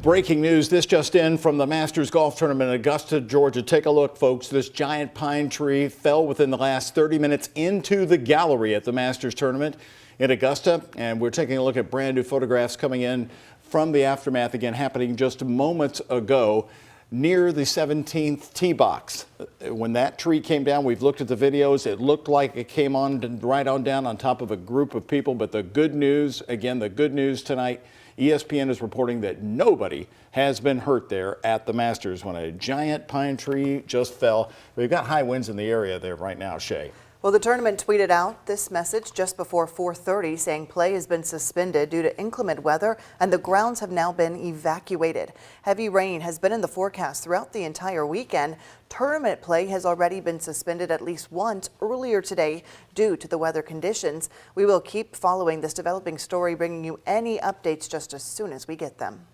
Breaking news, this just in from the Masters Golf Tournament in Augusta, Georgia. Take a look, folks. This giant pine tree fell within the last 30 minutes into the gallery at the Masters Tournament in Augusta. And we're taking a look at brand new photographs coming in from the aftermath, again, happening just moments ago near the 17th tee box. When that tree came down, we've looked at the videos. It looked like it came on right on down on top of a group of people. But the good news, again, the good news tonight, ESPN is reporting that nobody has been hurt there at the Masters when a giant pine tree just fell. We've got high winds in the area there right now, Shay. Well, the tournament tweeted out this message just before 4:30 saying play has been suspended due to inclement weather and the grounds have now been evacuated. Heavy rain has been in the forecast throughout the entire weekend. Tournament play has already been suspended at least once earlier today due to the weather conditions. We will keep following this developing story, bringing you any updates just as soon as we get them.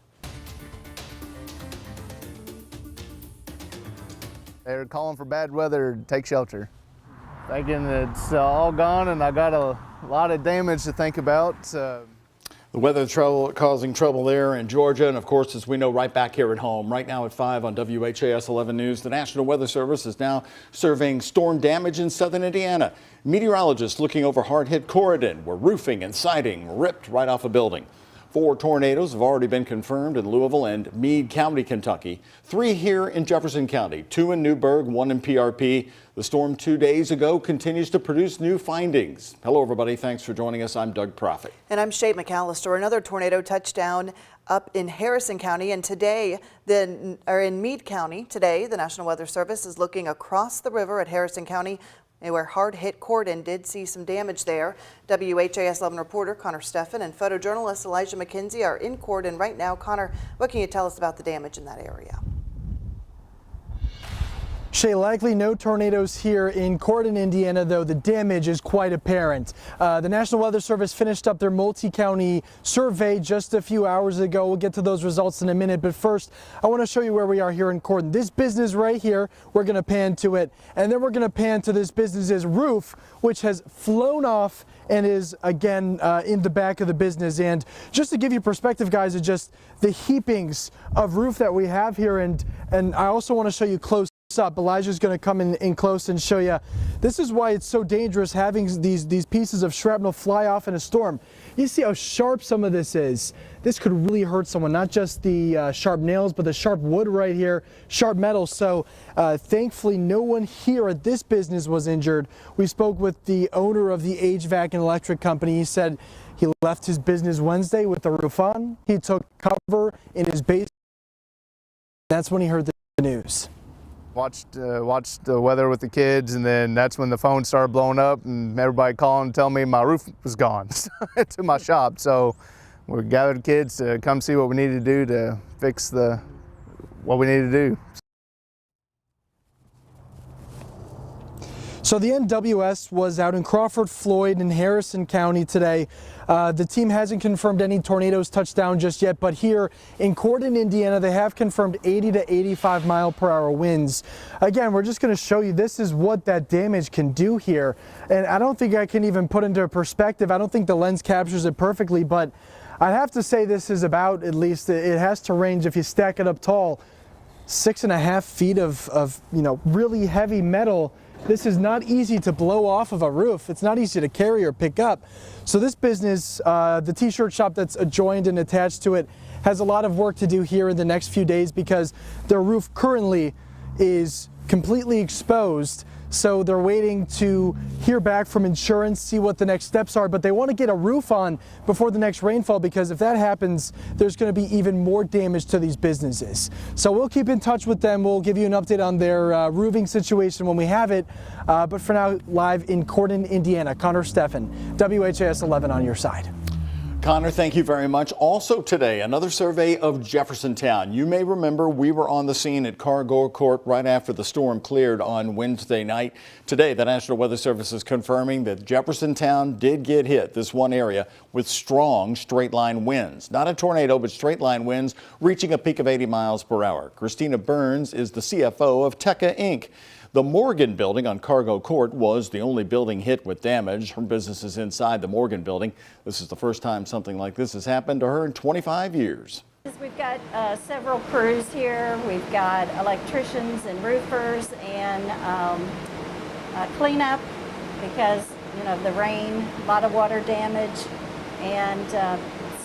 They're calling for bad weather, take shelter. Thinking it's all gone and I got a lot of damage to think about. The weather causing trouble there in Georgia, and of course, as we know, right back here at home. Right now at 5 on WHAS 11 News, the National Weather Service is now surveying storm damage in southern Indiana. Meteorologists looking over hard-hit Corridon, where roofing and siding ripped right off a building. 4 tornadoes have already been confirmed in Louisville and Meade County, Kentucky. 3 here in Jefferson County, 2 in Newburgh, 1 in PRP. The storm 2 days ago continues to produce new findings. Hello, everybody. Thanks for joining us. I'm Doug Proffitt. And I'm Shay McAllister. Another tornado touched down up in Harrison County, and today, in Meade County. Today, the National Weather Service is looking across the river at Harrison County, where hard-hit Corridon did see some damage there. WHAS 11 reporter Connor Steffen and photojournalist Elijah McKenzie are in Corridon right now. Connor, what can you tell us about the damage in that area? Shay, likely no tornadoes here in Corridon, Indiana, though the damage is quite apparent. The National Weather Service finished up their multi-county survey just a few hours ago. We'll get to those results in a minute, but first I want to show you where we are here in Corridon. This business right here, we're going to pan to it, and then we're going to pan to this business's roof, which has flown off and is again in the back of the business. And just to give you perspective, guys, of just the heapings of roof that we have here, and I also want to show you close up. Elijah's going to come in close and show you. This is why it's so dangerous having these pieces of shrapnel fly off in a storm. You see how sharp some of this is. This could really hurt someone, not just the sharp nails, but the sharp wood right here, sharp metal. So thankfully no one here at this business was injured. We spoke with the owner of the HVAC and electric company. He said he left his business Wednesday with the roof on. He took cover in his basement. That's when he heard the news. Watched the weather with the kids, and then that's when the phone started blowing up and everybody calling and telling me my roof was gone to my shop. So we gathered kids to come see what we needed to do to fix what we needed to do. So the NWS was out in Crawford, Floyd, and Harrison County today. The team hasn't confirmed any tornadoes touched down just yet, but here in Corridon, Indiana, they have confirmed 80 to 85 mile per hour winds. Again, we're just going to show you this is what that damage can do here. And I don't think I can even put into perspective. I don't think the lens captures it perfectly, but I'd have to say this is about, at least it has to range, if you stack it up tall, 6.5 feet of really heavy metal. This is not easy to blow off of a roof. It's not easy to carry or pick up. So this business, the t-shirt shop that's adjoined and attached to it, has a lot of work to do here in the next few days because their roof currently is completely exposed. So they're waiting to hear back from insurance, see what the next steps are, but they want to get a roof on before the next rainfall, because if that happens, there's going to be even more damage to these businesses. So we'll keep in touch with them. We'll give you an update on their roofing situation when we have it. But for now, live in Corridon, Indiana, Connor Steffen, WHAS 11 on your side. Connor, thank you very much. Also today, another survey of Jeffersontown. You may remember we were on the scene at Cargo Court right after the storm cleared on Wednesday night. Today, the National Weather Service is confirming that Jeffersontown did get hit, this one area, with strong straight-line winds. Not a tornado, but straight-line winds reaching a peak of 80 miles per hour. Christina Burns is the CFO of Tekka Inc. The Morgan building on Cargo Court was the only building hit with damage. Her business is inside the Morgan building. This is the first time something like this has happened to her in 25 years. We've got several crews here. We've got electricians and roofers and cleanup because, you know, the rain, a lot of water damage. And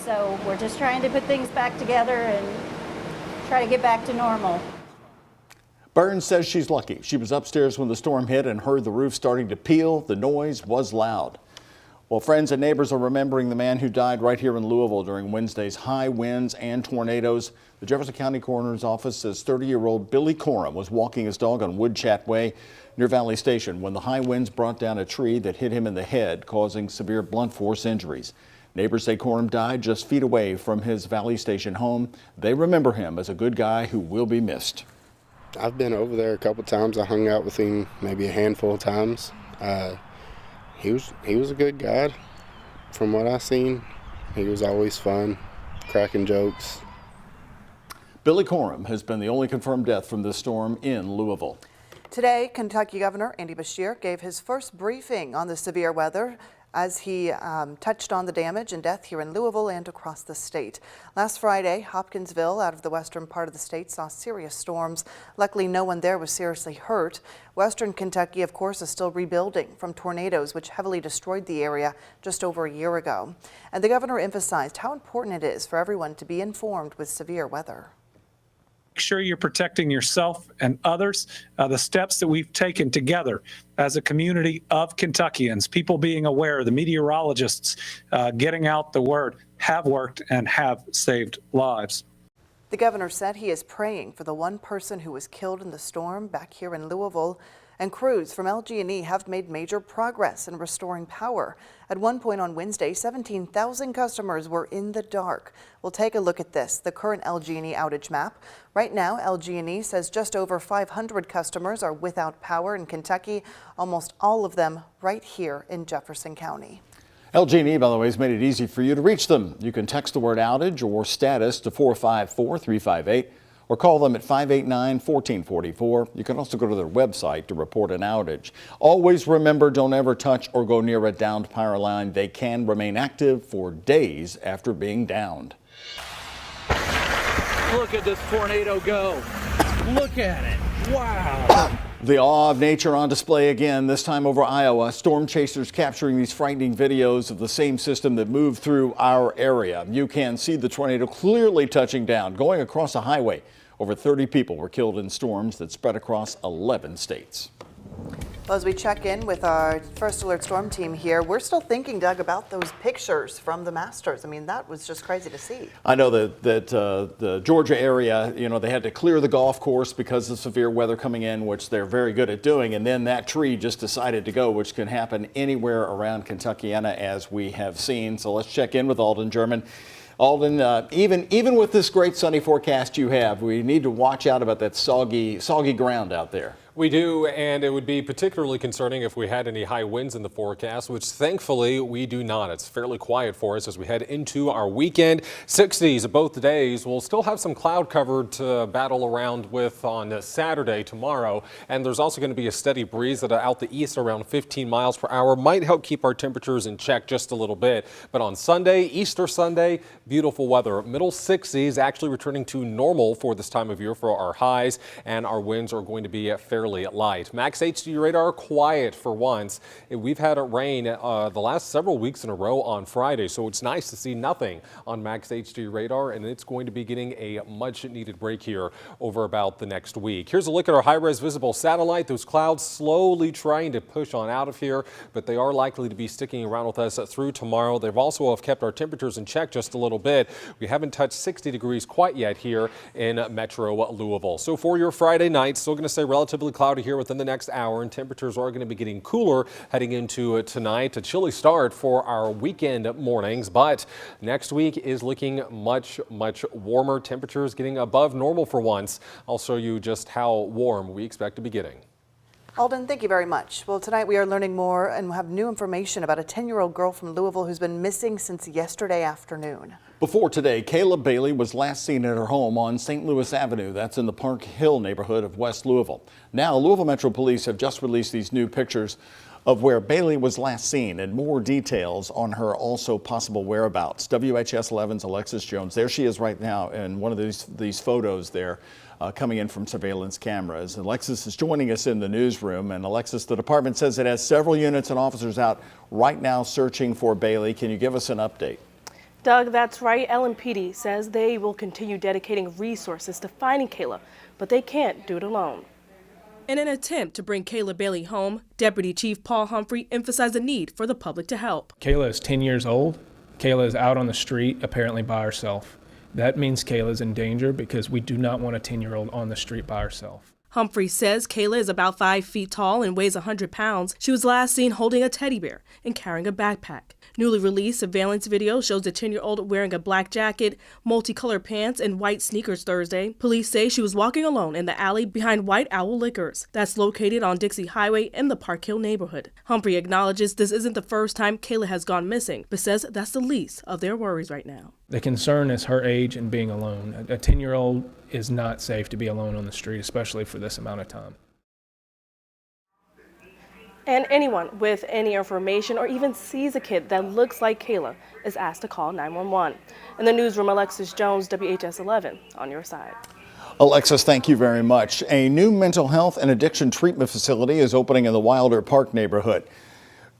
so we're just trying to put things back together and try to get back to normal. Burns says she's lucky. She was upstairs when the storm hit and heard the roof starting to peel. The noise was loud. Well, friends and neighbors are remembering the man who died right here in Louisville during Wednesday's high winds and tornadoes. The Jefferson County Coroner's Office says 30-year-old Billy Coram was walking his dog on Woodchat Way near Valley Station when the high winds brought down a tree that hit him in the head, causing severe blunt force injuries. Neighbors say Coram died just feet away from his Valley Station home. They remember him as a good guy who will be missed. I've been over there a couple times. I hung out with him maybe a handful of times. He was a good guy. From what I seen, he was always fun, cracking jokes. Billy Coram has been the only confirmed death from this storm in Louisville. Today, Kentucky Governor Andy Beshear gave his first briefing on the severe weather as he touched on the damage and death here in Louisville and across the state. Last Friday, Hopkinsville, out of the western part of the state, saw serious storms. Luckily, no one there was seriously hurt. Western Kentucky, of course, is still rebuilding from tornadoes which heavily destroyed the area just over a year ago. And the governor emphasized how important it is for everyone to be informed with severe weather. Make sure you're protecting yourself and others. The steps that we've taken together as a community of Kentuckians, people being aware, the meteorologists getting out the word, have worked and have saved lives. The governor said he is praying for the one person who was killed in the storm back here in Louisville. And crews from LG&E have made major progress in restoring power. At one point on Wednesday, 17,000 customers were in the dark. We'll take a look at this, the current LG&E outage map. Right now, LG&E says just over 500 customers are without power in Kentucky, almost all of them right here in Jefferson County. LG&E, by the way, has made it easy for you to reach them. You can text the word outage or status to 454-358. or call them at 589-1444. You can also go to their website to report an outage. Always remember, don't ever touch or go near a downed power line. They can remain active for days after being downed. Look at this tornado go. Look at it. Wow. The awe of nature on display again, this time over Iowa. Storm chasers capturing these frightening videos of the same system that moved through our area. You can see the tornado clearly touching down, going across a highway. Over 30 people were killed in storms that spread across 11 states. Well, as we check in with our First Alert Storm team here, we're still thinking, Doug, about those pictures from the Masters. I mean, that was just crazy to see. I know that the Georgia area, you know, they had to clear the golf course because of severe weather coming in, which they're very good at doing. And then that tree just decided to go, which can happen anywhere around Kentuckiana, as we have seen. So let's check in with Alden German. Alden, even with this great sunny forecast you have, we need to watch out about that soggy ground out there. We do, and it would be particularly concerning if we had any high winds in the forecast, which thankfully we do not. It's fairly quiet for us as we head into our weekend. 60s both days. We'll still have some cloud cover to battle around with on Saturday, tomorrow, and there's also going to be a steady breeze that out the east around 15 miles per hour. Might help keep our temperatures in check just a little bit. But on Sunday, Easter Sunday, beautiful weather. Middle 60s, actually returning to normal for this time of year for our highs, and our winds are going to be fairly light. Max HD radar quiet for once. We've had it rain the last several weeks in a row on Friday, so it's nice to see nothing on Max HD radar, and it's going to be getting a much needed break here over about the next week. Here's a look at our high-res visible satellite. Those clouds slowly trying to push on out of here, but they are likely to be sticking around with us through tomorrow. They've also have kept our temperatures in check just a little bit. We haven't touched 60 degrees quite yet here in Metro Louisville. So for your Friday night, still going to stay relatively cloudy here within the next hour, and temperatures are going to be getting cooler heading into tonight. A chilly start for our weekend mornings, but next week is looking much warmer. Temperatures getting above normal for once. I'll show you just how warm we expect to be getting. Alden, thank you very much. Well, tonight we are learning more and have new information about a 10-year-old girl from Louisville who's been missing since yesterday afternoon. Before today, Kayla Bailey was last seen at her home on St. Louis Avenue. That's in the Park Hill neighborhood of West Louisville. Now, Louisville Metro Police have just released these new pictures of where Bailey was last seen and more details on her also possible whereabouts. WHS11's Alexis Jones, there she is right now in one of these photos there coming in from surveillance cameras. Alexis is joining us in the newsroom. And Alexis, the department says it has several units and officers out right now searching for Bailey. Can you give us an update? Doug, that's right. LMPD says they will continue dedicating resources to finding Kayla, but they can't do it alone. In an attempt to bring Kayla Bailey home, Deputy Chief Paul Humphrey emphasized the need for the public to help. Kayla is 10 years old. Kayla is out on the street, apparently by herself. That means Kayla is in danger because we do not want a 10-year-old on the street by herself. Humphrey says Kayla is about 5 feet tall and weighs 100 pounds. She was last seen holding a teddy bear and carrying a backpack. Newly released surveillance video shows the 10-year-old wearing a black jacket, multicolored pants, and white sneakers Thursday. Police say she was walking alone in the alley behind White Owl Liquors. That's located on Dixie Highway in the Park Hill neighborhood. Humphrey acknowledges this isn't the first time Kayla has gone missing, but says that's the least of their worries right now. The concern is her age and being alone. A 10-year-old is not safe to be alone on the street, especially for this amount of time. And anyone with any information or even sees a kid that looks like Kayla is asked to call 911. In the newsroom, Alexis Jones, WHS11, on your side. Alexis, thank you very much. A new mental health and addiction treatment facility is opening in the Wilder Park neighborhood.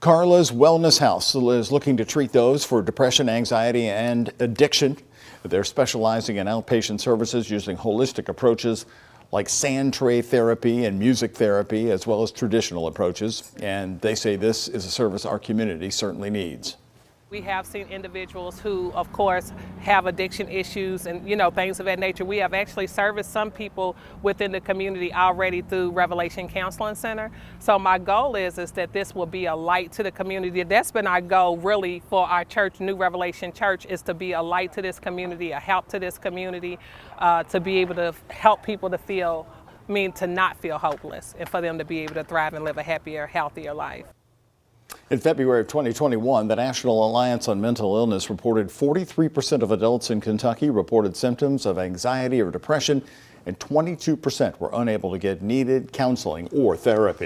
Carla's Wellness House is looking to treat those for depression, anxiety, and addiction. They're specializing in outpatient services using holistic approaches like sand tray therapy and music therapy, as well as traditional approaches. And they say this is a service our community certainly needs. We have seen individuals who, of course, have addiction issues and, things of that nature. We have actually serviced some people within the community already through Revelation Counseling Center. So my goal is that this will be a light to the community. That's been our goal really for our church, New Revelation Church, is to be a light to this community, a help to this community, to be able to help people to to not feel hopeless, and for them to be able to thrive and live a happier, healthier life. In February of 2021, the National Alliance on Mental Illness reported 43% of adults in Kentucky reported symptoms of anxiety or depression, and 22% were unable to get needed counseling or therapy.